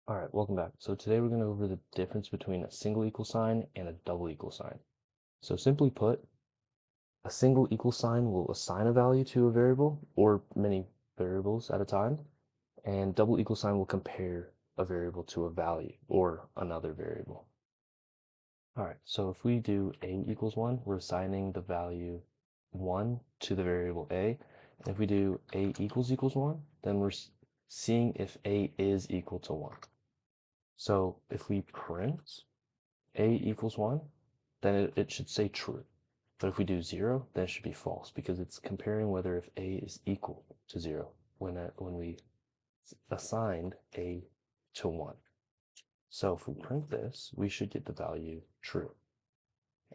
All right, welcome back. So today we're going to go over the difference between a single equal sign and a double equal sign. So simply put, a single equal sign will assign a value to a variable or many variables at a time, and double equal sign will compare a variable to a value or another variable. All right, so if we do a equals 1, we're assigning the value 1 to the variable a. And if we do a equals 1, then we're seeing if a is equal to 1. So if we print a equals 1, then it should say true. But if we do 0, then it should be false because it's comparing whether if a is equal to 0 when we assigned a to 1. So if we print this, we should get the value true.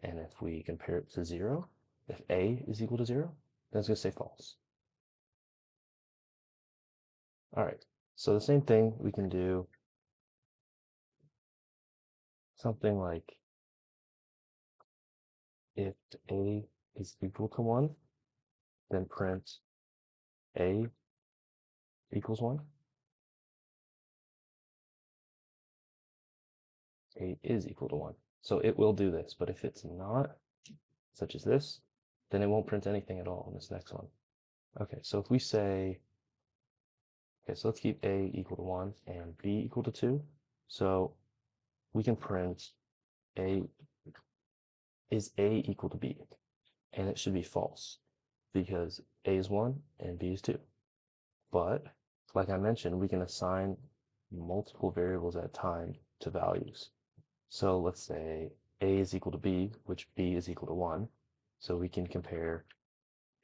And if we compare it to 0, if a is equal to 0, then it's going to say false. All right, so the same thing we can do something like if a is equal to 1, then print a equals 1. A is equal to 1. So it will do this, but if it's not, such as this, then it won't print anything at all in this next one. Okay, so if we say, okay, so let's keep a equal to 1 and b equal to 2. So we can print a is a equal to b, and it should be false because a is 1 and b is 2. But like I mentioned, we can assign multiple variables at a time to values. So let's say a is equal to b, which b is equal to 1. So we can compare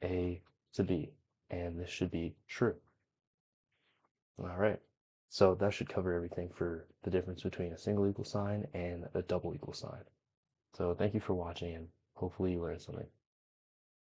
a to b, and this should be true. All right, so that should cover everything for the difference between a single equal sign and a double equal sign. So thank you for watching, and hopefully you learned something.